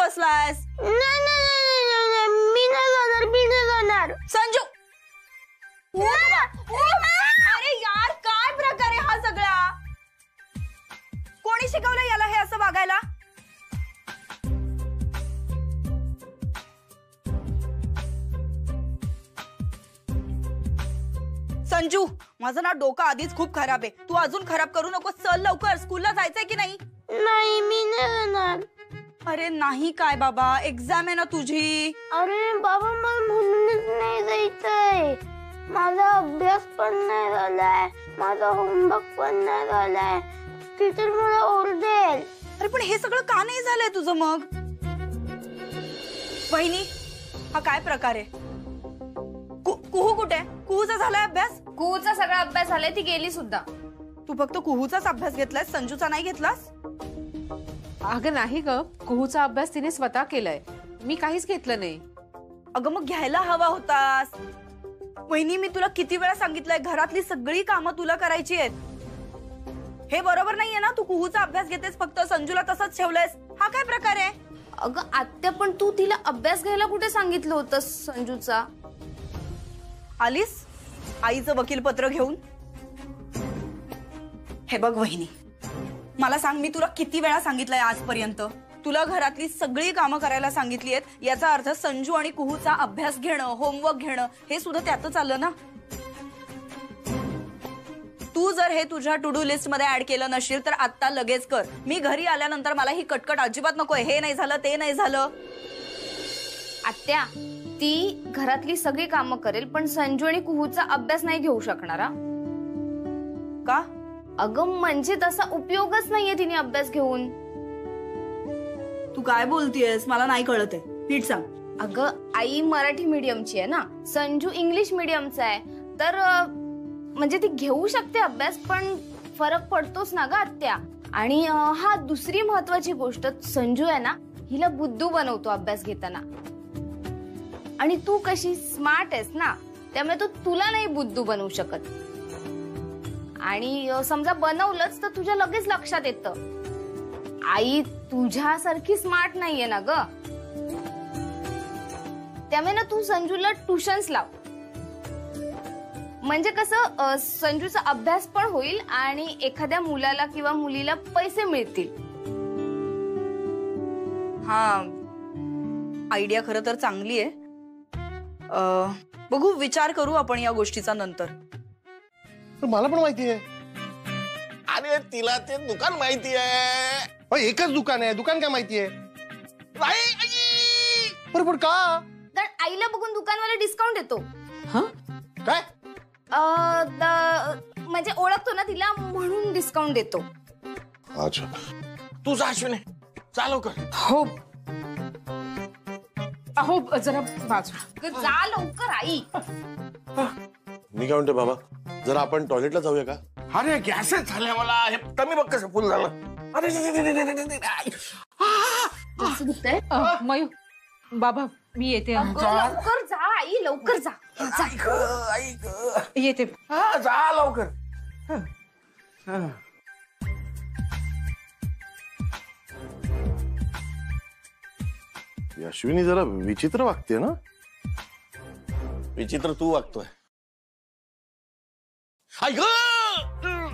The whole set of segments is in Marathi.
बसलायस? मी नाही जाणार. संजू अरे यार, काय प्रकार आहे हा सगळा? कोणी शिकवलं याला हे असं वागायला? संजू, माझं ना डोकं आधीच खूप खराब आहे. तू अजून खराब करू नको. चल लवकर, स्कूलला जायचंय की नाही? नाही, मी नाही जाणार. अरे नाही काय बाबा, एक्झाम आहे ना तुझी. अरे बाबा, मला म्हणूनच नाही जायचंय. माझा अभ्यास पण नाही झालाय, माझा होमवर्क पण नाही झालाय. टीचर मला ओरडेल. अरे पण हे सगळं का नाही झालंय तुझं मग? वहिनी, हा काय प्रकार आहे? कुहू कुठे? कुहूचा झालाय अभ्यास? कुहूचा सगळा अभ्यास झालाय, ती गेली सुद्धा. तू फक्त कुहूचाच अभ्यास घेतलाय, संजूचा नाही घेतलास? अगं नाही ग, कुहूचा अभ्यास तिने स्वतः केलाय, मी काहीच घेतलं नाही. अगं मग घ्यायला हवा होतास. वहिनी, मी तुला किती वेळा सांगितलंय, घरातली सगळी कामं तुला करायची आहेत. हे बरोबर नाहीये ना. तू कुहूचा अभ्यास घेतेस, फक्त संजूला तसंच ठेवलंयस. हा काय प्रकार आहे? अगं आत्या, पण तू तिला अभ्यास घ्यायला कुठे सांगितलं होतं संजूचा? आलीस आईचं वकील पत्र घेऊन? हे बघ वहिनी, मला सांग, मी तुला किती वेळा सांगितलंय आजपर्यंत? तुला घरातली सगळी कामं करायला सांगितली आहेत. याचा अर्थ संजू आणि कुहूचा अभ्यास घेणं, होमवर्क घेणं हे सुद्धा त्यातच आलं ना. तू जर हे तुझ्या टू डू लिस्ट मध्ये ऍड केलं नशील तर आता लगेच कर. मी घरी आल्यानंतर मला ही कटकट अजिबात नकोय. हे नाही झालं, ते नाही झालं. आत्या, ती घरातली सगळी कामं करेल, पण संजू आणि कुहूचा अभ्यास नाही घेऊ शकणार. का? अगं म्हणजे तसा उपयोगच नाहीये तिने अभ्यास घेऊन. तू काय बोलतेयस? मला नाही कळत आहे, नीट सांग. अगं आई मराठी मीडियमची आहे ना, संजू इंग्लिश मीडियमचा आहे, तर म्हणजे ती घेऊ शकते अभ्यास, पण फरक पडतोच ना ग आत्या. आणि हा दुसरी महत्वाची गोष्ट, संजू आहे ना, हिला बुद्धू बनवतो अभ्यास घेताना. आणि तू कशी स्मार्ट आहेस ना, त्यामुळे तो तुला नाही बुद्धू बनवू शकत. आणि समजा बनवलंच तर तुझ्या लगेच लक्षात येतं. आई तुझ्यासारखी स्मार्ट नाहीये ना ग, त्यामुळे ना तू संजूला ट्युशन्स लाव. म्हणजे कसं संजूचा अभ्यास पण होईल आणि एखाद्या मुलाला किंवा मुलीला पैसे मिळतील. हा, आयडिया खरं तर चांगली आहे. बघू, विचार करू आपण या गोष्टीचा नंतर. मला पण माहिती आहे. अरे तिला ते दुकान माहिती आहे. एकच दुकान आहे. दुकान काय माहिती आहे? बरोबर का? कारण आईला बघून दुकानवाला डिस्काउंट देतो. काय? म्हणजे ओळखतो ना तिला, म्हणून डिस्काउंट देतो. अच्छा, तू जा अश्विनी, चालव कर. हो अहो, जरा बाजू जा लवकर आई. मी काय म्हणते बाबा, जरा आपण टॉयलेटला जाऊया का? अरे गॅसच झाले मला. हे कमी बघ कसं फुल झालं. अरे मयू बाबा, मी येते. लवकर जा आई, लवकर जा. येते. जा लवकर. अश्विनी जरा विचित्र वागते ना. विचित्र तू वागतोय.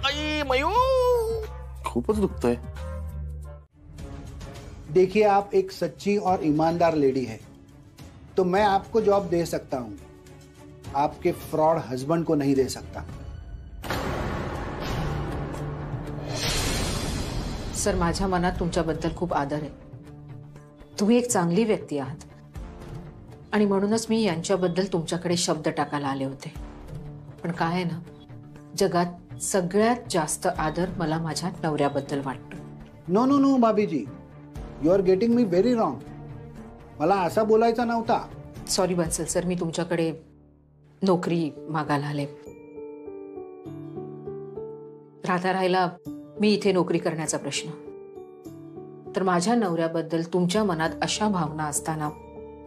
आई मयू, खूपच दुखतंय. देखिए, आप एक सच्ची और ईमानदार लेडी है, तो मैं आपको जॉब दे सकता हूं. आपके फ्रॉड हस्बैंड को नहीं दे सकता. सर, माझ्या मनात तुमच्याबद्दल खूप आदर आहे. तुम्ही एक चांगली व्यक्ती आहात आणि म्हणूनच मी यांच्याबद्दल तुमच्याकडे शब्द टाकायला आले होते. पण काय आहे ना, जगात सगळ्यात जास्त आदर मला माझ्या नवऱ्याबद्दल वाटतो. No no no bhabhi ji, you are getting me very wrong. मला असा बोलायचा नव्हता. सॉरी बन्सल सर, मी तुमच्याकडे नोकरी मागायला आले. राहता राहिला मी इथे नोकरी करण्याचा प्रश्न, तर माझ्या नवऱ्याबद्दल तुमच्या मनात अशा भावना असताना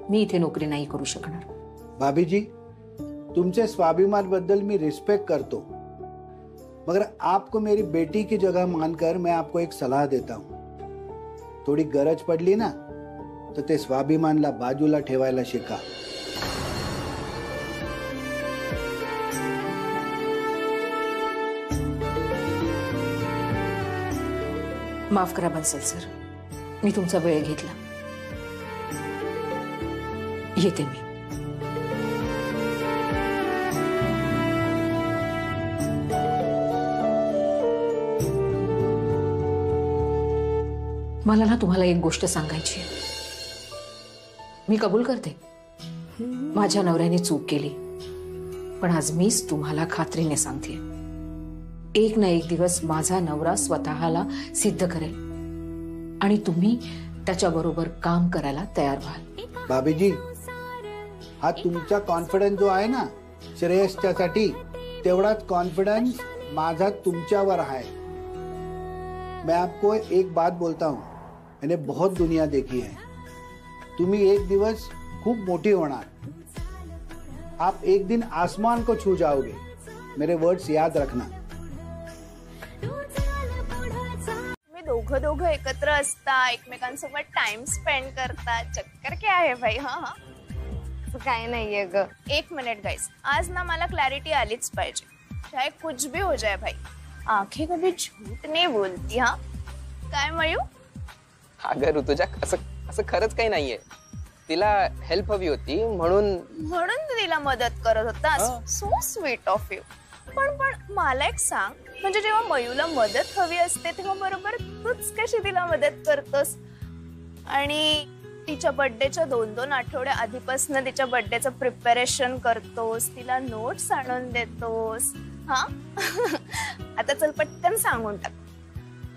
मी इथे नोकरी नाही करू शकणार. भाभी जी, तुमचे स्वाभिमान बद्दल मी रिस्पेक्ट करतो, मगर आपको मेरी बेटी की जगह मानकर मैं आपको एक सलाह देता हूँ. थोड़ी गरज पडली ना तर ते स्वाभिमानला बाजूला ठेवायला शिका. माफ करा बन्सल सर, मी तुमचा वेळ घेतला. येते मी. मला ना तुम्हाला एक गोष्ट सांगायची आहे. मी कबूल करते माझ्या नवऱ्याने चूक केली, पण आज मीच तुम्हाला खात्रीने सांगते, एक ना एक दिवस माझा नवरा स्वतःला सिद्ध करेल आणि तुम्ही त्याच्याबरोबर काम करायला तयार व्हाल. भाभीजी, हा तुमचा कॉन्फिडन्स जो आहे ना श्रेयसच्यासाठी, तेवढाच कॉन्फिडेंस माझा तुमच्यावर है. मैं आपको एक बात बोलता हूँ, मैंने बहुत दुनिया देखी है. तुम्ही एक दिवस खूब मोटी होणार. आप एक दिन आसमान को छू जाओगे. मेरे वर्ड्स याद रखना. दोघं एकत्र असता, एकमेकांसोबत टाइम स्पेंड करता. चक्कर क्या है भाई? हाँ हाँ, काय नाहीये ग. एक मिनिट गाइस, आज ना मला क्लॅरिटी आलीच पाहिजे. चाहे कुछ भी हो जाए भाई, आंखें कभी झूठ नहीं बोलती. हाँ काय मयू? अगं ऋतुजा, असं खरंच काही नाहीये. तिला हेल्प हवी होती म्हणून तू तिला मदत करत होता. So sweet of you. पण मला एक सांग, म्हणजे जेव्हा मयूला मदत हवी असते तेव्हा बरोबर तूच कशी तिला मदत करतोस? आणि तिच्या बर्थडेच्या 2-2 आठवड्या आधीपासून तिच्या बर्थडेचं प्रिपरेशन करतोस, तिला नोट्स आणून देतोस. हा आता चल पटकन सांगून टाक.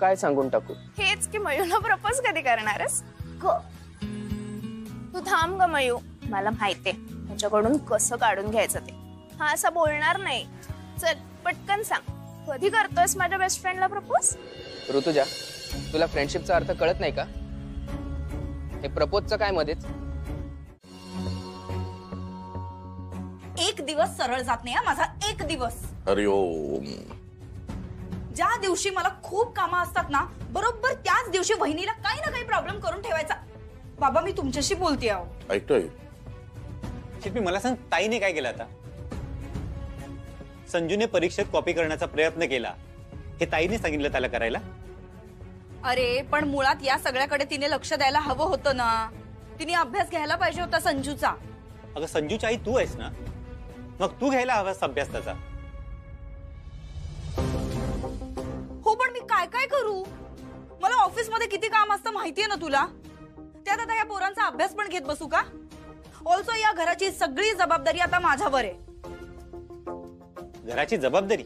काय सांगून टाकू? हेच की मयूला प्रपोज कधी करणार आहेस? तू थांब ग मयू, मला माहितीये त्याच्याकडून कसं काढून घ्यायचं ते. हा असं बोलणार नाही. चल पटकन सांग, कधी करतोयस माझ्या बेस्ट फ्रेंडला प्रपोज? ऋतुजा, तुला फ्रेंडशिपचा अर्थ कळत नाही का? हे प्रपोजचं काय मध्येच? एक दिवस सरळ जात नाही माझा. एक दिवस. हरिओम. ज्या दिवशी मला खूप कामं असतात ना, बरोबर त्याच दिवशी वहिनीला काही ना काही प्रॉब्लेम करून ठेवायचा. बाबा, मी तुमच्याशी बोलते आहो. ऐकतोय. शिल्पी, मला सांग, ताईने काय केलं आता? संजूने परीक्षेत कॉपी करण्याचा प्रयत्न केला, हे ताईने सांगितलं त्याला करायला? अरे पण मुळात या सगळ्याकडे तिने लक्ष द्यायला हवं होतं ना. तिने अभ्यास घ्यायला पाहिजे होता संजूचा. अगं संजूची आई तू आहेस ना, मग तू घ्यायला हवास अभ्यास त्याचा. हो पण मी काय काय करू? मला ऑफिस मध्ये किती काम असतं माहितीये ना तुला. त्यात आता या पोरांचा अभ्यास पण घेत बसू का? ऑल्सो या घराची सगळी जबाबदारी आता माझ्यावर आहे. घराची जबाबदारी?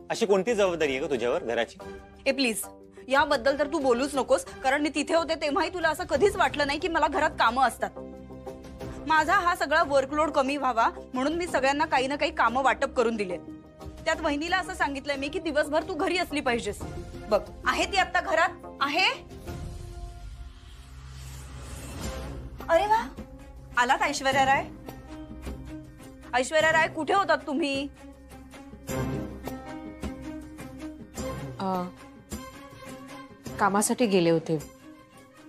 अशी कोणती जबाबदारी आहे का तुझ्यावर घराची? ए प्लीज, याबद्दल तर तू बोलूच नकोस, कारण मी तिथे होते तेव्हाही तुला असं कधीच वाटलं नाही की मला घरात कामं असतात. माझा हा सगळा वर्कलोड कमी व्हावा म्हणून मी सगळ्यांना काही ना काही कामं वाटप करून दिले. त्यात वहिनीला असं सांगितलंय मी की दिवसभर तू घरी असली पाहिजेस. बघ, आहे ती आता घरात आहे. अरे वा, आलात ऐश्वर्या राय. ऐश्वर्या राय, कुठे होतात तुम्ही? कामासाठी गेले होते.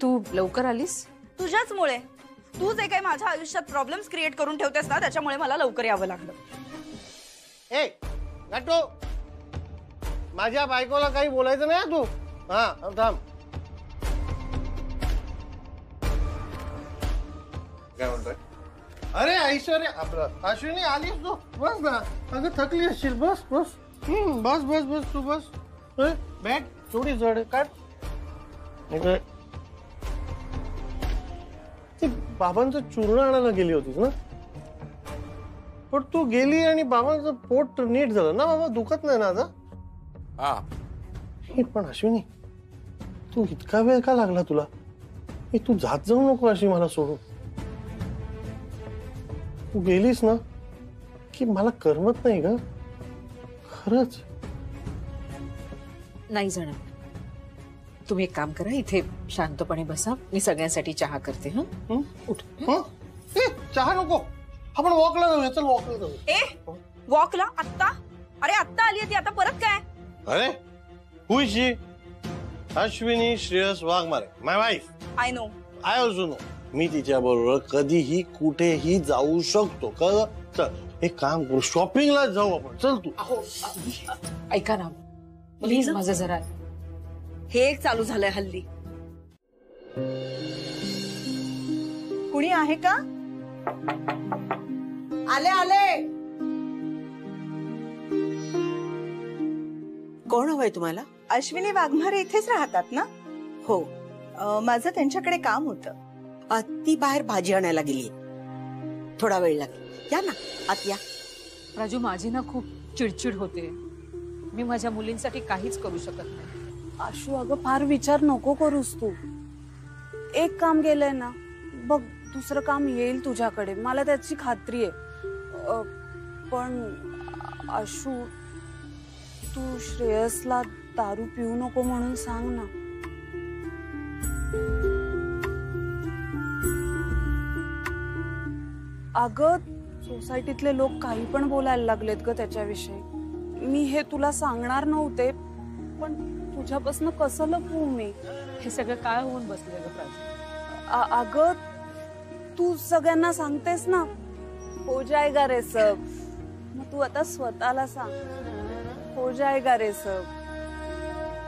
तू लवकर आलीस? तुझ्याचमुळे. तू जे काही माझ्या आयुष्यात प्रॉब्लेम्स क्रिएट करून ठेवतेस ना, त्याच्यामुळे मला लवकर यावं लागलं. ए गाटो, माझ्या बायकोला काही बोलायचं नाही तू. हा थांब. काय म्हणतोय? अरे ऐश्वर्या, आपलं अश्विनी आलीस तू? बस ना. अगं थकली असशील. बस बस. बस बस बस तू बस. बॅग थोडी जड काढ. ती बाबांचं चूर्ण आणायला गेली होतीस ना? पण तू गेली आणि बाबांचं पोट नीट झालं ना? बाबा दुखत नाही ना आता? हा. पण अश्विनी, तू इतका वेळ का लागला तुला? तू जात जाऊ नको अशी मला सोडून. तू गेलीस ना की मला करमत नाही ग, खरंच. नाही जाणार. तुम्ही एक काम करा, इथे शांतपणे बसा, मी सगळ्यांसाठी चहा करते. हं, उठ. चहा नको, आपण वॉकला जाऊया. चल वॉकला जाऊया. ए वॉकला? आत्ता? अरे आत्ता आली ती, आता परत काय? अरे who is she? Ashwini Shreyas Waghmare, my wife. I know. I also know मी तिच्या बरोबर कधीही कुठेही जाऊ शकतो. कळलं? चल एक काम करू, शॉपिंगला जाऊ आपण. चल तू. ऐका ना प्लीज, माझं जरा हे एक चालू झालंय हल्ली. कुणी आहे का? आले आले. कोण हवंय तुम्हाला? अश्विनी वाघमारे इथेच राहतात ना? हो. माझं त्यांच्याकडे काम होतं. ती बाहेर भाजी आणायला गेली, थोडा वेळ लागेल. या ना आत या. राजू, माझी ना खूप चिडचिड होते. मी माझ्या मुलींसाठी काहीच करू शकत नाही. आशू अगं फार विचार नको करूस तू. एक काम केलंय ना, बघ दुसरं काम येईल तुझ्याकडे, मला त्याची खात्री आहे. पण आशू तू श्रेयसला दारू पिऊ नको म्हणून सांग ना. अगं सोसायटीतले लोक काही पण बोलायला लागलेत ग त्याच्याविषयी. मी हे तुला सांगणार नव्हते, पण तुझ्यापासून कसं लपवू मी? हे सगळं काय होऊन बसले ग प्राजू? अगं तू सगळ्यांना सांगतेस ना, हो जाएगा रे सब. मग तू आता स्वतःला सांग, हो जाएगा रे सब.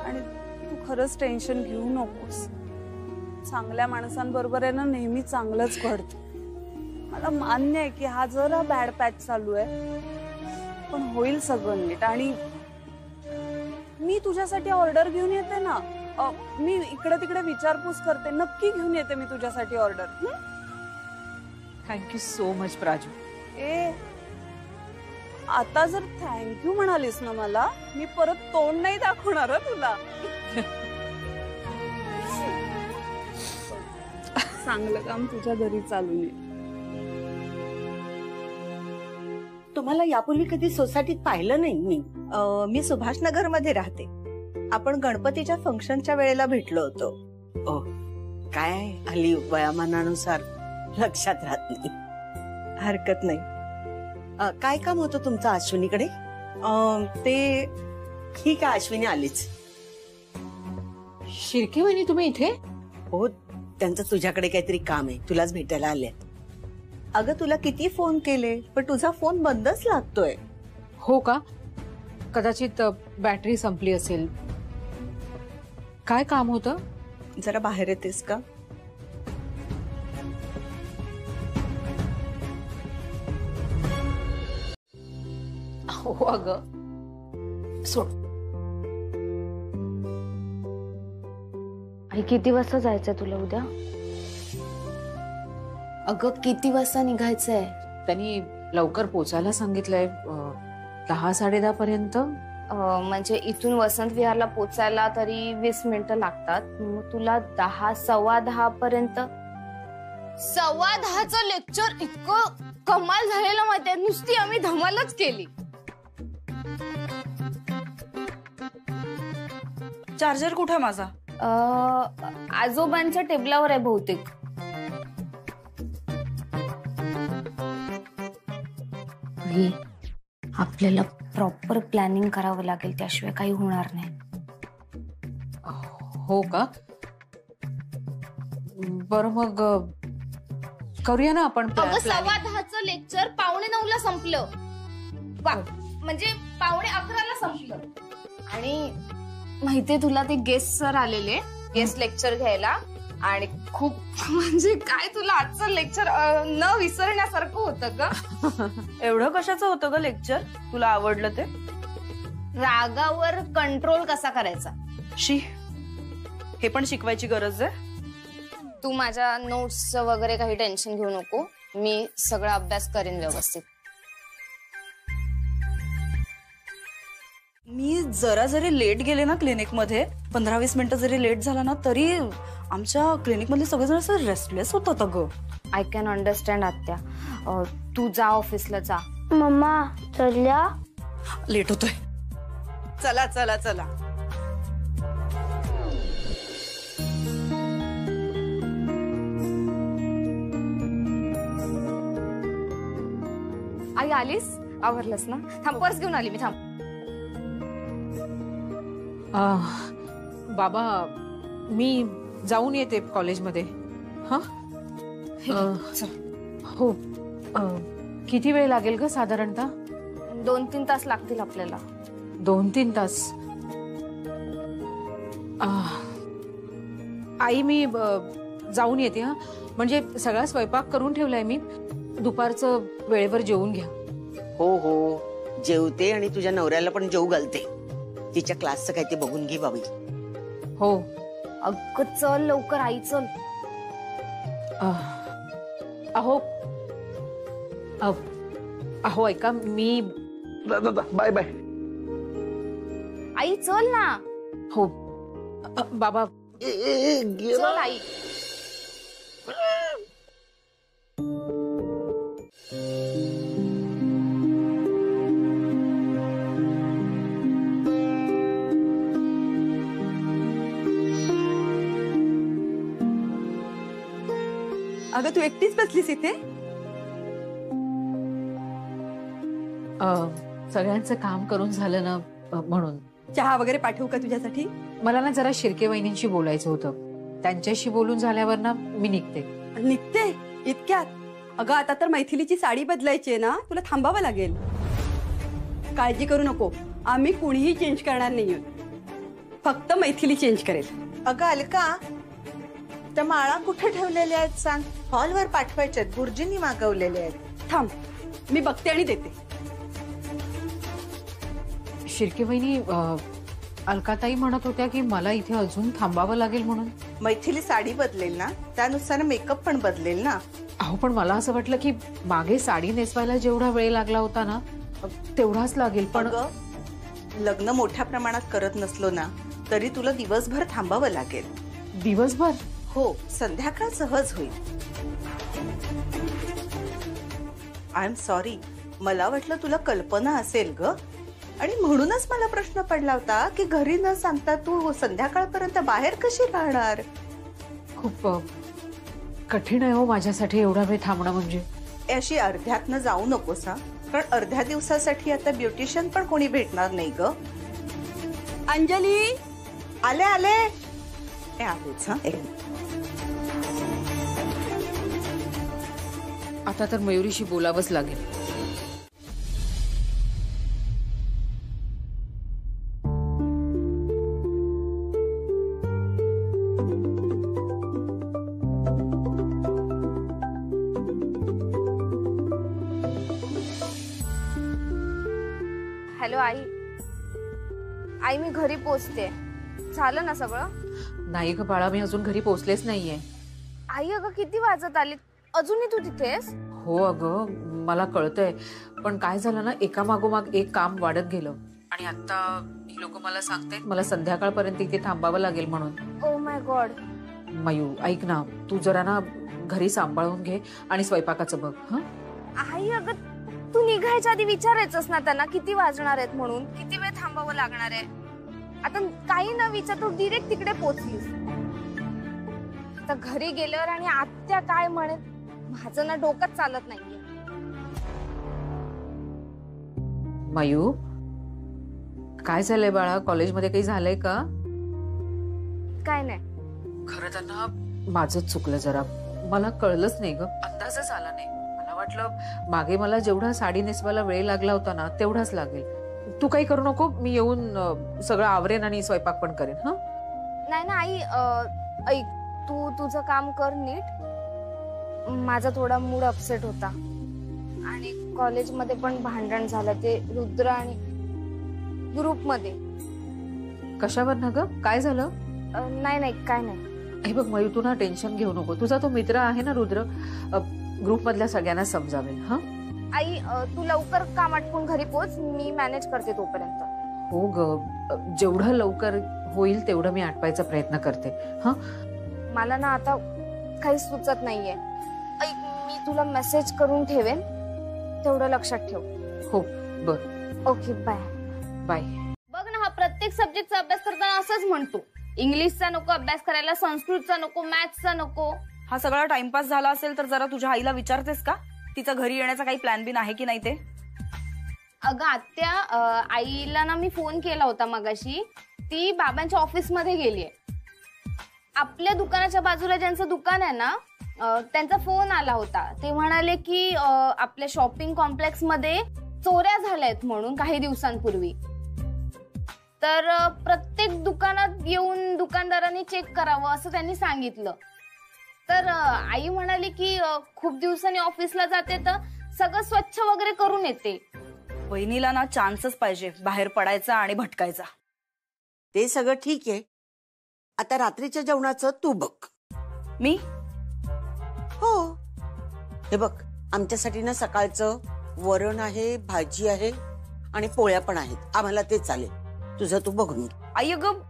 आणि तू खरंच टेन्शन घेऊ नकोस. चांगल्या माणसांबरोबर आहे ना नेहमी चांगलंच घडतं. मला मान्य आहे की हा जरा बॅड पॅच चालू आहे, पण होईल सगळं नीट. आणि मी तुझ्यासाठी ऑर्डर घेऊन येते ना. मी इकडे तिकडे विचारपूस करते, नक्की घेऊन येते मी तुझ्यासाठी order. Thank you so much Praju. आता जर थँक्यू म्हणालीस ना मला, मी परत तोंड नाही दाखवणार तुला. चांगलं काम तुझ्या घरी चालू नये. तुम्हाला यापूर्वी कधी सोसायटीत पाहिलं नाही मी. मी सुभाषनगर मध्ये राहते. आपण गणपतीच्या फंक्शनच्या वेळेला भेटलो होतो. ओ काय हल्ली वयामानानुसार लक्षात राहत नाही. हरकत नाही. काय काम होतं तुमचं अश्विनीकडे? ते ही का अश्विनी आलीच? शिर्के वहिनी तुम्ही इथे? हो, त्यांचं तुझ्याकडे काहीतरी काम आहे, तुलाच भेटायला आले. अगं तुला किती फोन केले पण तुझा फोन बंदच लागतोय. हो का? कदाचित बॅटरी संपली असेल. काय काम होतं? जरा बाहेर येतेस का? हो अगं सोड. आई किती वाजता जायचंय तुला उद्या? अगं किती वाजता निघायचंय? त्यांनी लवकर पोचायला सांगितलंय, 10-10:30 पर्यंत. म्हणजे इथून वसंत विहारला पोचायला तरी 20 मिनिटं लागतात. मग तुला 10-10:15 पर्यंत. 10:15चं लेक्चर इतकं कमाल झालेलं माहितीये, नुसती आम्ही धमालच केली. चार्जर कुठे माझा? आजोबांच्या टेबलावर आहे बहुतेक. आपल्याला प्रॉपर प्लॅनिंग करावं लागेल, त्याशिवाय काही होणार नाही. हो का? बरं मग करूया ना आपण. 10:15चं लेक्चर 9:45ला संपलं. म्हणजे 11:45ला संपलं. आणि माहितीये तुला ते गेस्ट सर आलेले, गेस्ट लेक्चर घ्यायला. आणि खूप म्हणजे काय, तुला आजचं लेक्चर न विसरण्यासारखं होतं का? एवढं कशाचं होतं ग लेक्चर? तुला आवडलं ते? रागावर कंट्रोल कसा करायचा. शी, हे पण शिकवायची गरज आहे? तू माझ्या नोट्स वगैरे काही टेन्शन घेऊ नको, मी सगळा अभ्यास करेन व्यवस्थित. मी जरा जरी लेट गेले ना क्लिनिक मध्ये, 15-20 मिनिटं जरी लेट झाला ना, तरी आमच्या क्लिनिक मधले सगळेजण असं रेस्टलेस होतात अगं. आय कॅन अंडरस्टँड आत्या. तू जा ऑफिसला जा. मम्मा चल्या. लेट होतोय. चला चला चला. आई आलीस? आवरलंस ना? थांब, पर्स घेऊन आली मी. थांब. बाबा मी जाऊन येते कॉलेजमध्ये. हा हो किती वेळ लागेल ग साधारणतः? 2-3 तास लागतील आपल्याला. 2-3 तास? आई मी जाऊन येते हा. म्हणजे सगळा स्वयंपाक करून ठेवलाय मी. दुपारचं वेळेवर जेवून घ्या. हो हो जेवते आणि तुझ्या नवऱ्याला पण जेवू घालते. तिच्या क्लासचं काय ते बघून घे बाबी. हो अगं चल लवकर आई चल. अहो अहो ऐका मी बाय बाय. आई चल ना. हो बाबा चल आई. अगं तू एकटीच बसलीस इथे? सगळ्यांचं काम करून झालं ना म्हणून. चहा वगैरे पाठवू का तुझ्यासाठी? मला ना जरा शिर्के वहिनींशी बोलायचं होतं. त्यांच्याशी बोलून झाल्यावर ना मी निघते. निघते इतक्यात? अगं आता तर मैथिलीची साडी बदलायची आहे ना, तुला थांबावं लागेल. काळजी करू नको, आम्ही कुणीही चेंज करणार नाही. फक्त मैथिली चेंज करेल. अगं अलका, त्या माळा कुठे ठेवलेल्या आहेत सांग? हॉलवर पाठवायच्यात, गुरुजींनी मागवलेल्या आहेत. थांब मी बघते आणि देते. शिर्के वहिनी अलकाताई म्हणत होत्या की मला इथे अजून थांबावं लागेल म्हणून. मैथिली साडी बदलेल ना, त्यानुसार मेकअप पण बदलेल ना. अहो पण मला असं वाटलं की मागे साडी नेसवायला जेवढा वेळ लागला होता ना तेवढाच लागेल. पण लग्न मोठ्या प्रमाणात करत नसलो ना तरी तुला दिवसभर थांबावं लागेल. दिवसभर? हो, संध्याकाळ सहज होईल. आय एम सॉरी, मला वाटलं तुला कल्पना असेल ग, आणि म्हणूनच मला प्रश्न पडला होता की घरी न सांगता तू संध्याकाळपर्यंत बाहेर कशी राहणार. खूप कठीण आहे हो माझ्यासाठी एवढा वेळ थांबणं. म्हणजे अशी अर्ध्यातनं जाऊ नकोस हा, कारण अर्ध्या दिवसासाठी आता ब्युटिशियन पण कोणी भेटणार नाही ग. अंजली आले आले. आलेच हा. आता तर मयुरीशी बोलावंच लागेल. हॅलो आई. आई मी घरी पोचते. झालं ना सगळं? नाही ग बाळा, मी अजून घरी पोहोचलेच नाहीये. आई अगं किती वाजत आली, अजूनही तू तिथेस? हो अगं मला कळतंय, पण काय झालं ना एका मागोमाग एक काम वाढत गेलं आणि आता ही लोक मला सांगतायत मला संध्याकाळपर्यंत इथे थांबावं लागेल म्हणून. Oh my God. मयू ऐक ना, तू जरा ना घरी सांभाळून घे आणि स्वयंपाकाचं बघ. हं आई अगं तू निघायच्या आधी विचारायचंस ना त्यांना किती वाजणार आहेत म्हणून, किती वेळ थांबावं लागणार आहे. आता काही न विचारतो डिरेक्ट तिकडे पोहोचलीस. आता घरी गेल्यावर आणि आत्या काय म्हणेल, माझं ना डोकंच चालत नाहीये. मयू काय झालंय बाळा, कॉलेजमध्ये काही झालंय का? काय नाही. खरं तर ना माझंच चुकलं जरा, मला कळलंच नाही ग, अंदाजच आला नाही. मला वाटलं मागे मला जेवढा साडी नेसवायला वेळ लागला होता ना तेवढाच लागेल. तू काही करू नको, मी येऊन सगळं आवरेन आणि स्वयंपाक पण करेन. हा नाही ना आई, ऐक तू तुझं काम कर नीट. माझा थोडा मूड अपसेट होता आणि कॉलेजमध्ये पण भांडण झालं ते रुद्र आणि ग्रुपमध्ये. कशावर ना ग, काय झालं? नाही नाही काय नाही. हे बघ मयू, तू ना टेन्शन घेऊ नको. तुझा तो मित्र आहे ना रुद्र, ग्रुप मधल्या सगळ्यांना समजावेल. हा आई तू लवकर काम आटपून घरी पोच, मी मॅनेज करते तोपर्यंत. हो ग, जेवढं लवकर होईल तेवढं मी आटवायचा प्रयत्न करते. हा मला ना आता काही सुचत नाहीये. ऐक मी तुला मेसेज करून ठेवेन, तेवढं लक्षात ठेव. हो बर. Okay bye. बाय. बघ ना, हा प्रत्येक सब्जेक्टचा अभ्यास करताना असंच म्हणतो, इंग्लिशचा नको अभ्यास करायला, संस्कृतचा नको, मॅथ्सचा नको. हा सगळा टाइमपास झाला असेल तर जरा तुझ्या आईला विचारतेस का तिचा घरी येण्याचा काही प्लॅन बिन आहे की नाही ते? अगं आत्या, आईला ना मी फोन केला होता मगाशी, ती बाबांच्या ऑफिस मध्ये गेलीये. आपल्या दुकानाच्या बाजूला ज्यांचं दुकान आहे ना त्यांचा फोन आला होता. ते म्हणाले की आपल्या शॉपिंग कॉम्प्लेक्स मध्ये चोऱ्या झाल्यात म्हणून काही दिवसांपूर्वी. तर प्रत्येक दुकानात येऊन दुकानदारांनी चेक करावं असं त्यांनी सांगितलं. तर आई म्हणाली की खूप दिवसांनी ऑफिसला जाते तर सगळं स्वच्छ वगैरे करून येते. वहिनीला ना चान्सच पाहिजे बाहेर पडायचा आणि भटकायचा. ते सगळं ठीक आहे. आता रात्रीच्या जेवणाचं तू बघ. मी हो, हे बघ, आमच्यासाठी ना सकाळचं वरण आहे, भाजी आहे आणि पोळ्या पण आहेत. आम्हाला ते चालेल. तुझं तू बघून. आई अगं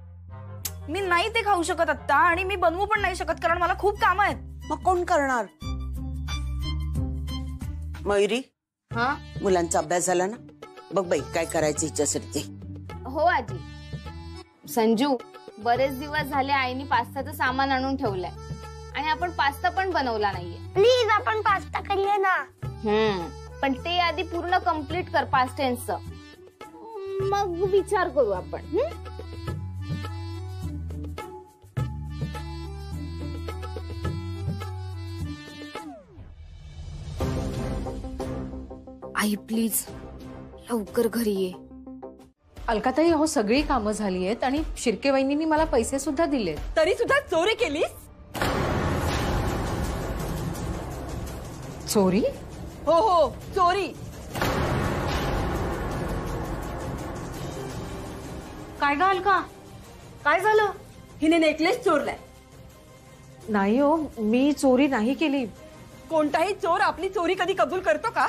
मी नाही ते खाऊ शकत आता आणि मी बनवू पण नाही शकत कारण मला खूप काम आहेत. मग कोण करणार? मयुरी, हा मुलांचा अभ्यास झाला ना? बघ बाई काय करायचं हिच्यासाठी ते. हो आजी. संजू, बरेच दिवस झाले आईनी पास्ताचं सामान आणून ठेवलंय आणि आपण पास्ता पण बनवला नाहीये. प्लीज आपण पास्ता करूया ना. पण ते आधी पूर्ण कम्प्लीट कर पास्ट टेन्सचं, मग विचार करू आपण. आई प्लीज लवकर घरी ये. अलकाताई, अहो सगळी कामं झाली आहेत आणि शिर्के वहिनींनी मला पैसे सुद्धा दिले. तरी सुद्धा चोरी केलीस? चोरी? हो हो चोरी. काय ग अलका, काय झालं? हिने नेकलेस चोरलाय? नाही हो, मी चोरी नाही केली. कोणताही चोर आपली चोरी कधी कबूल करतो का?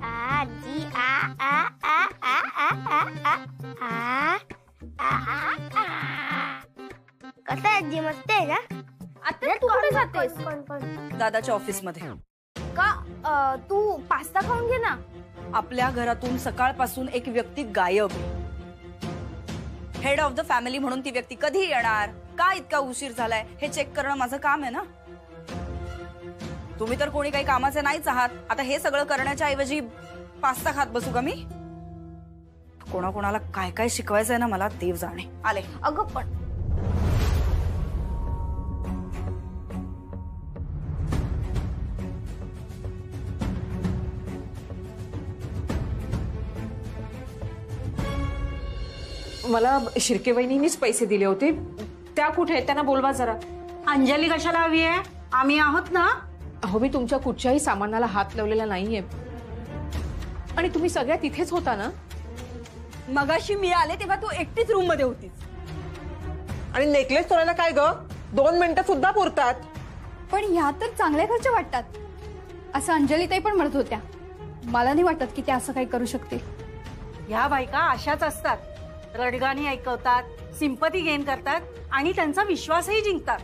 आजी आ आ आ आ आ आ आ आ. कसं आहे आजी, मस्त आहे का? आता तू कुठे जातेस? दादाच्या ऑफिस मध्ये. का तू पास्ता खाऊन घे ना. आपल्या घरातून सकाळपासून एक व्यक्ती गायब. हेड ऑफ द फॅमिली म्हणून ती व्यक्ती कधी येणार, का इतका उशीर झालाय हे चेक करणं माझं काम आहे ना. तुम्ही तर कोणी काही कामाचे नाहीच आहात. आता हे सगळं करण्याच्या ऐवजी पास्ता खात बसू का मी? कोणाकोणाला काय काय शिकवायचंय ना मला देव जाणे. आले. अगं पण मला शिर्के वहिनींनीच पैसे दिले होते. त्या कुठे आहेत? त्यांना बोलवा जरा. अंजली कशाला हवी आहे? आम्ही आहोत ना. अहो मी तुमच्या कुठच्याही सामानाला हात लावलेला नाहीये आणि तुम्ही सगळ्या तिथेच होता ना. मगाशी मी आले तेव्हा तू एकटीच रूम मध्ये होतीस. आणि नेकलेस चोरायला काय ग, 2 मिनिटं सुद्धा पुरतात. पण ह्या तर चांगल्या घरच्या वाटतात असं अंजलीताई पण म्हणत होत्या. मला नाही वाटत की त्या असं काही करू शकतील. ह्या बायका अशाच असतात. रडगाणी ऐकवतात, सिंपती गेन करतात आणि त्यांचा विश्वासही जिंकतात.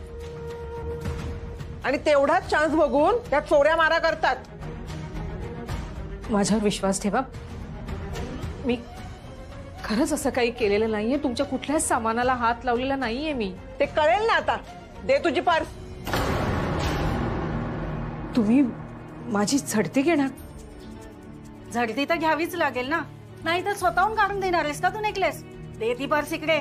आणि तेवढाच चान्स बघून त्या चोऱ्या मारा करतात. माझ्यावर विश्वास ठेवा. मी खरंच असं काही केलेलं नाहीये. तुमच्या कुठल्याच सामानाला हात लावलेला नाहीये मी. ते कळेल ना आता. दे तुझी पर्स. तुम्ही माझी झडती घेणार? झडती तर घ्यावीच लागेल ना, नाही तर स्वतःहून काढून देणार आहेस का तू नेकलेस? दे ती पर्स इकडे.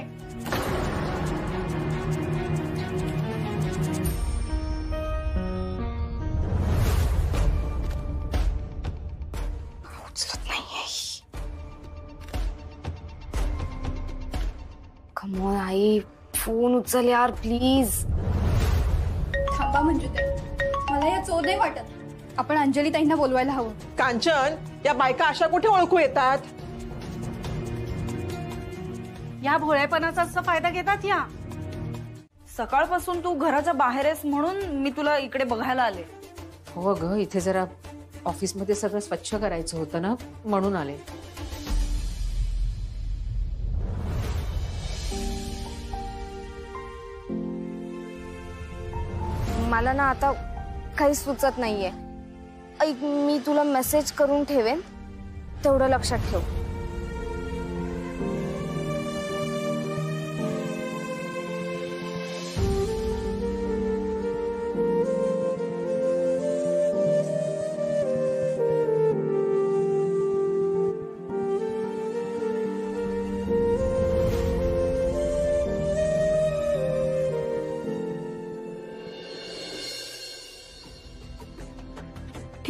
उचलत नाहीये. कमोन आई, फोन उचल यार प्लीज. थांबा म्हणजे मला या चोर नाही वाटत. आपण अंजलीताईंना बोलवायला हवं. कांचन, या बायका अशा कुठे ओळखू येतात? या भोळेपणाचा फायदा घेतात या. सकाळपासून तू घराच्या बाहेर आहेस म्हणून मी तुला इकडे बघायला आले. हो ग, इथे जरा ऑफिसमध्ये सगळं स्वच्छ करायचं होतं ना, म्हणून आले. मला ना आता काही सुचत नाहीये. ऐक, मी तुला मेसेज करून ठेवेन, तेवढं लक्षात ठेव.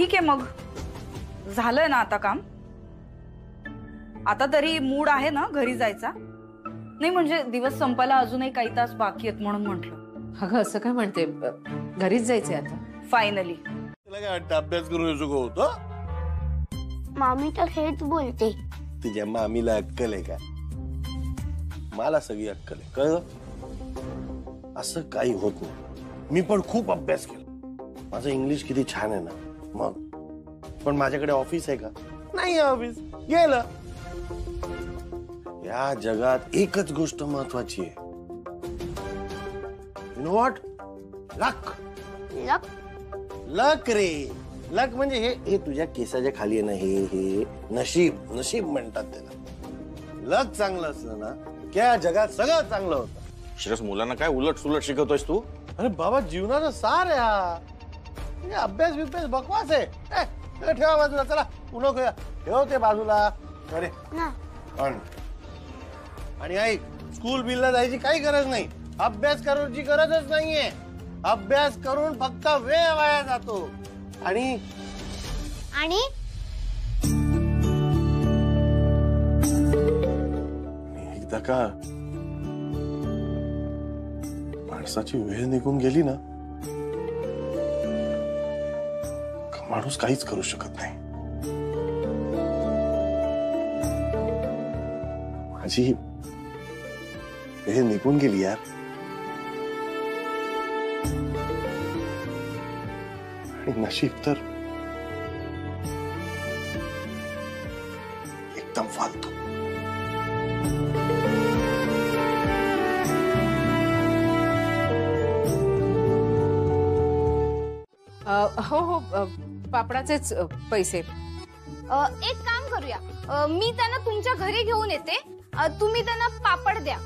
ठीक आहे मग, झालंय ना आता काम? आता तरी मूड आहे ना घरी जायचा? नाही म्हणजे दिवस संपायला अजूनही काही तास बाकी आहेत म्हणून म्हटलं. अगं असं काय म्हणते, घरीच जायचंय आता फायनली. तुला काय वाटतं अभ्यास करून चुको होतो? मामी तर हेच बोलते. तुझ्या मामीला अक्कल आहे का? मला सगळी अक्कल आहे, कळलं? असं काही होत नाही. मी पण खूप अभ्यास केला. माझं इंग्लिश किती छान आहे ना मग. पण माझ्याकडे ऑफिस आहे का? नाही ऑफिस, गेलं. या जगात एकच गोष्ट महत्वाची आहे. You know what? Luck. Luck? Luck रे. लक म्हणजे हे तुझ्या केसाच्या खाली आहे ना, हे नशीब. नशीब म्हणतात त्याला. लक चांगलं असलं ना त्या जगात सगळं चांगलं होतं. श्रेयस, मुलांना काय उलट सुलट शिकवतोयस तू? अरे बाबा, जीवनाचा सार आहे हा. अभ्यास बिभ्यास बकवास आहे. ठेवा बाजूला, चला पुन्हा घेऊया. ठेव ते बाजूला. अरे आणि ऐक, स्कूल बिलला जायची काही गरज नाही. अभ्यास करायची गरजच नाहीये. अभ्यास करून फक्त वेळ वाया जातो. आणि एकदा का माणसाची वेळ निघून गेली ना, माणूस काहीच करू शकत नाही. माझी वेळ निघून गेली यार. आणि नशीब तर एकदम फालतू. हो हो, पापडाचेच पैसे. एक काम करूया, मी त्यांना तुमच्या घरी घेऊन येते, तुम्ही त्यांना पापड द्या.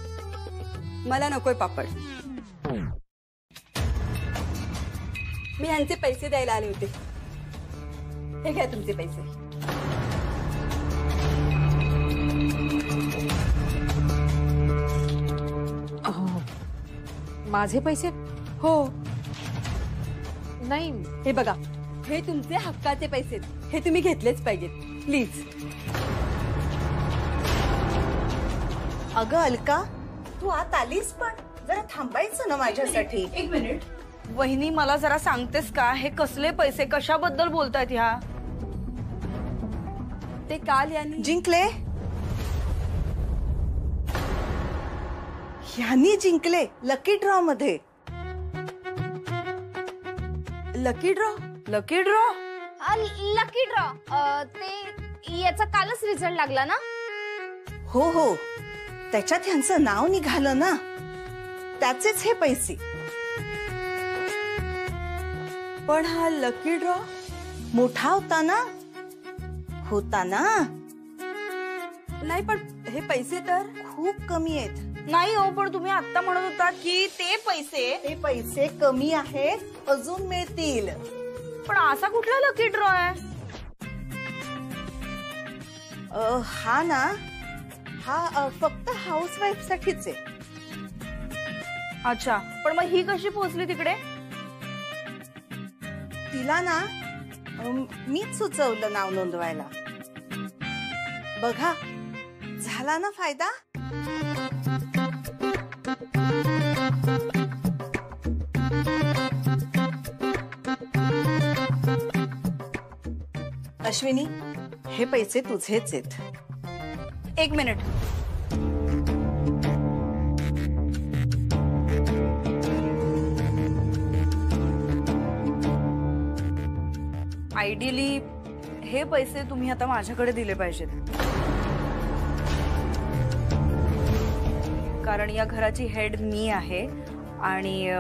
मला नकोय पापड. मी यांचे पैसे द्यायला आले होते. हे घ्या तुमचे पैसे. माझे पैसे? हो. नाही, हे बघा, हे तुमचे हक्काचे पैसे. हे तुम्ही घेतलेच पाहिजेत, प्लीज. अगं अलका, तू आत आलीस पण जरा थांबायचं ना माझ्यासाठी. एक मिनिट. वहिनी, मला जरा सांगतेस का, हे कसले पैसे, कशाबद्दल बोलतायत ह्या? ते काल यांनी जिंकले. ह्यांनी जिंकले लकी ड्रॉ मध्ये. Lucky draw? Lucky draw? Lucky draw ते याचा कालच रिझल्ट लागला ना? हो हो, त्याच्यात ह्यांचं नाव निघालं ना, त्याचेच हे पैसे. पण हा लकी ड्रॉ मोठा होता ना? होता ना? नाही, पण हे पैसे तर खूप कमी आहेत. नाही हो, पण तुम्ही आता म्हणत होता की ते पैसे कमी आहेत, अजून मिळतील. पण असा कुठला लकी ड्रॉ आहे? हा ना, हा फक्त हाऊसवाईफ साठीच आहे. अच्छा, पण मग ही कशी पोहोचली तिकडे? तिला ना मीच सुचवलं नाव नोंदवायला. बघा, झाला ना फायदा. अश्विनी, हे पैसे तुझेच आहेत. एक मिनिट. आयडियली हे पैसे तुम्ही आता माझ्याकडे दिले पाहिजेत, कारण या घराची हेड मी आहे आणि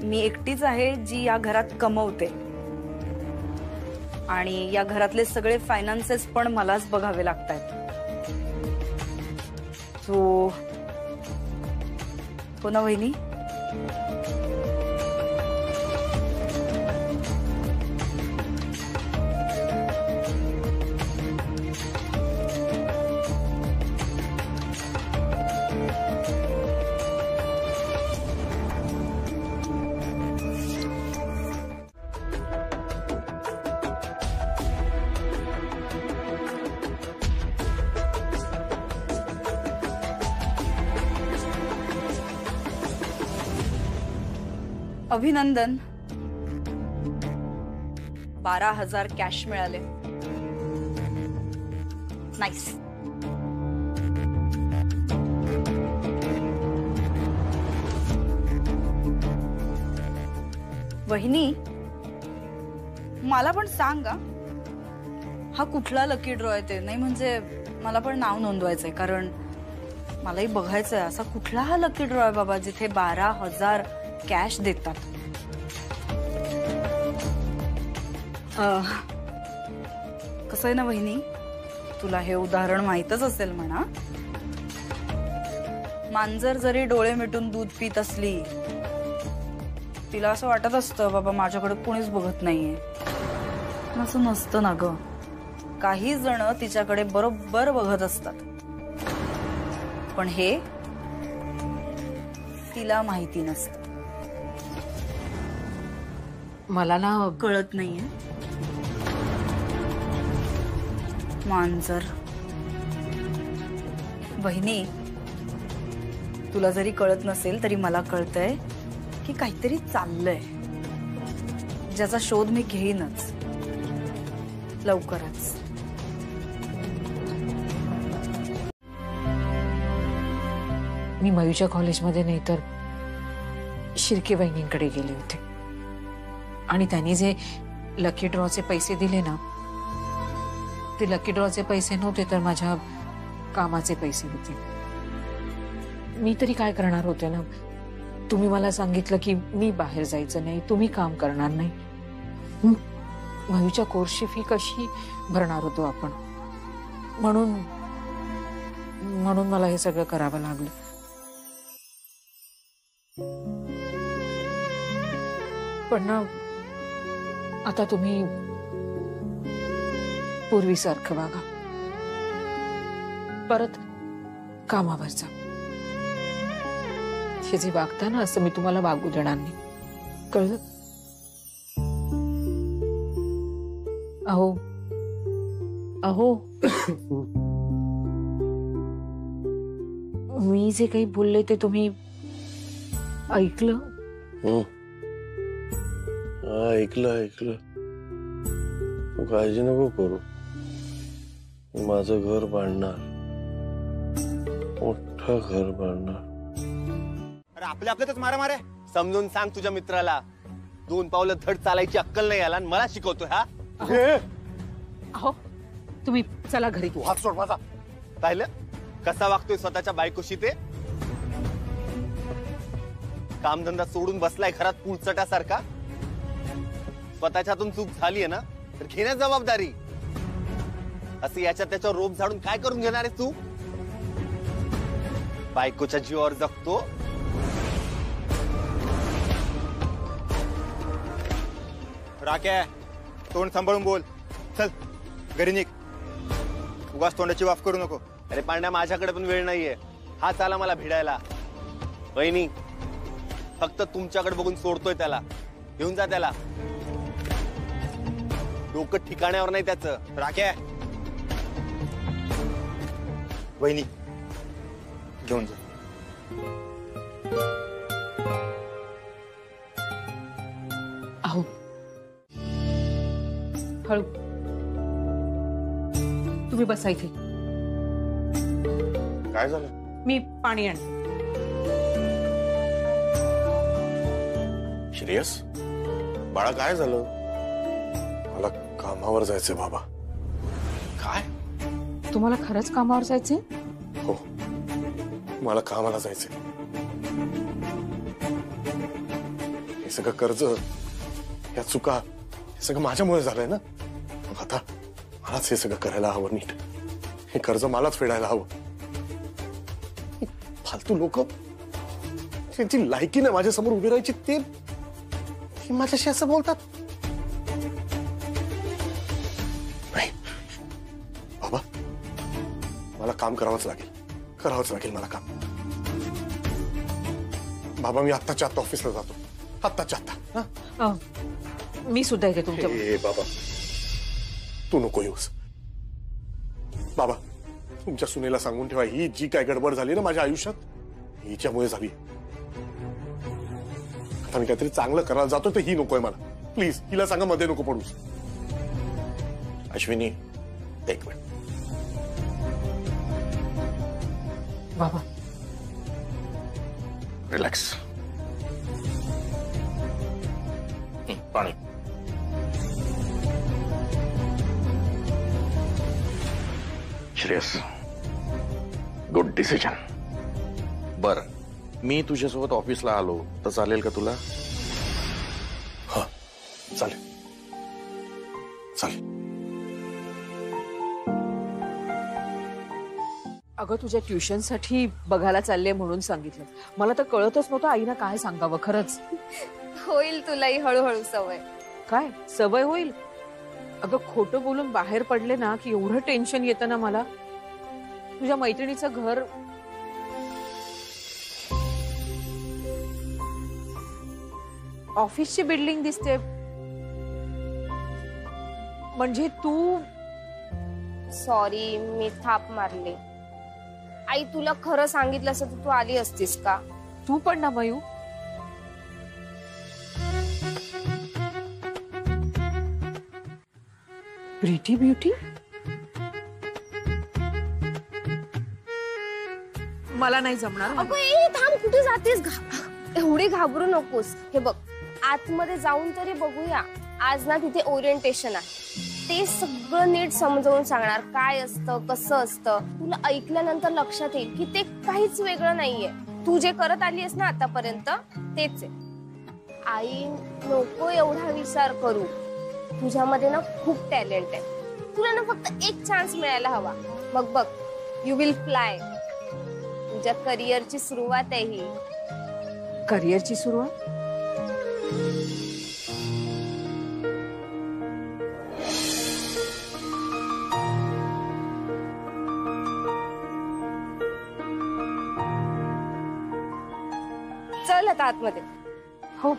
मी एकटीच आहे जी या घरात कमवते आणि या घरातले सगळे फायनान्सेस पण मलाच बघावे लागतात. हो ना वहिनी? अभिनंदन, 12,000 कॅश मिळाले. नाईस. वहिनी, मला पण सांगा हा कुठला लकी ड्रॉ आहे ते. नाही म्हणजे मला पण नाव नोंदवायचंय, कारण मलाही बघायचंय असा कुठला हा लकी ड्रॉ आहे बाबा जिथे 12,000 कॅश देतात. कसं आहे ना वहिनी, तुला हे उदाहरण माहीतच असेल म्हणा. मांजर जरी डोळे मिटून दूध पित असली, तिला असं वाटत असतं बाबा माझ्याकडे कोणीच बघत नाहीये. असं नसतं ना ग. काही जण तिच्याकडे बरोबर बघत असतात, पण हे तिला माहिती नसतं. मला ना कळत नाहीये. मांजर. वहिनी, तुला जरी कळत नसेल तरी मला कळतंय की काहीतरी चाललंय, ज्याचा शोध मी घेईनच लवकरच. मी मयूच्या कॉलेजमध्ये नाही तर शिर्के वहिनींकडे गेले होते आणि त्यांनी जे लकी ड्रॉचे पैसे दिले ना, ते लकी ड्रॉचे पैसे नव्हते तर माझ्या कामाचे पैसे होते. मी तरी काय करणार होते ना. तुम्ही मला सांगितलं की मी बाहेर जायचं नाही, तुम्ही काम करणार नाही. मयूच्या कोर्सची फी कशी भरणार होतो आपण, म्हणून मला हे सगळं करावं लागलं. पण ना आता तुम्ही पूर्वीसारखं वागा, परत कामावर जा. हे जे वागता ना असं मी तुम्हाला वागू देणार नाही, कळलं? अहो अहो मी जे काही बोलले ते तुम्ही ऐकलं? ऐकलं. तू काळजी नको करू. मी माझं घर बांधणार, मोठं घर बांधणार. अरे आपल्यातच मारा समजून सांग तुझ्या मित्राला. 2 पावलं धड चालायची अक्कल नाही आला आणि मला शिकवतोय हा. अहो तुम्ही चला घरी. तू हात सोड माझा. पाहिलं कसा वागतोय स्वतःच्या बायकोशी ते. कामधंदा सोडून बसलाय घरात पुळचटासारखा. स्वतःच्या हातून चूक झालीये ना तर घेण्यास जबाबदारी. असं याच्या त्याच्या रोप झाडून काय करून घेणार आहेस तू? बायकोच्या जीवावर जगतो. राख्या, तोंड सांभाळून बोल. चल घरी निघ. उगाच तोंडाची वाफ करू नको. अरे पांड्या, माझ्याकडे पण वेळ नाहीये. हा चाला मला भिडायला. वहिनी, फक्त तुमच्याकडे बघून सोडतोय त्याला. घेऊन जा त्याला. डोकं ठिकाण्यावर नाही त्याचं. राख्या, वहिनी घेऊन जा. अहो हळू, तुम्ही बसा इथे. काय झालं? मी पाणी आण. श्रेयस, बाळा काय झालं? मला कामावर जायचंय बाबा. काय? तुम्हाला खरंच कामावर जायचंय? हो, मला कामाला जायचंय. हे सगळं कर्ज, या चुका, हे सगळं माझ्यामुळे झालंय ना. मग आता मलाच हे सगळं करायला हवं नीट. हे कर्ज मलाच फेडायला हवं. फालतू लोक, त्यांची लायकी नाही माझ्या समोर उभी राहायची, ते माझ्याशी असं बोलतात. नाही बाबा, मला काम करावंच लागेल मला काम. बाबा, मी आत्ताच्या आत्ता ऑफिसला जातो. आत्ताच्या आत्ता. मी सुद्धा येते तुमच्या. बाबा तू नको येऊस. बाबा, तुमच्या सुनेला सांगून ठेवा, ही जी काय गडबड झाली ना माझ्या आयुष्यात, हिच्यामुळे झाली. आता मी काहीतरी चांगलं करायला जातो तर ही नकोय मला. प्लीज हिला सांगा मध्ये नको पडूस. अश्विनी एक मिनिट. बाबा रिलॅक्स. पाणी. Shreyas good decision. बर मी तुझ्यासोबत ऑफिसला आलो तर चालेल का तुला? हा चालेल चालेल. अगं तुझ्या ट्युशनसाठी बघायला चालले म्हणून सांगितलं. मला तर कळतच नव्हतं आईना काय सांगावं. खरंच होईल तुलाही हळूहळू सवय. काय सवय होईल? अगं खोटं बोलून बाहेर पडले ना की एवढं टेन्शन येतं ना मला. तुझ्या मैत्रिणीचं घर ऑफिसची बिल्डिंग दिसते म्हणजे तू. सॉरी मी थाप मारली. आई तुला खरं सांगितलं असं तर तू आली असतीस का? तू पण ना मयू. Pretty beauty. मला नाही जमणार. अगं ए थांब कुठे जातेस? एवढी घाबरू नकोस. हे बघ आतमध्ये जाऊन तरी बघूया. आज ना तिथे ओरिएंटेशन आहे. ते सगळं नीट समजावून सांगणार काय असतं कसं असतं. तुला ऐकल्यानंतर लक्षात येईल की ते काहीच वेगळं नाहीये. तू जे करत आली आहेस ना आतापर्यंत तेच आहे. आई नको एवढा विचार करू. तुझ्यामध्ये ना खूप टॅलेंट आहे. तुला ना फक्त एक चान्स मिळायला हवा. मग बघ यू विल फ्लाय. तुझ्या करिअरची सुरुवात आहे ही. करिअरची सुरुवात? चल आता आतमध्ये. हो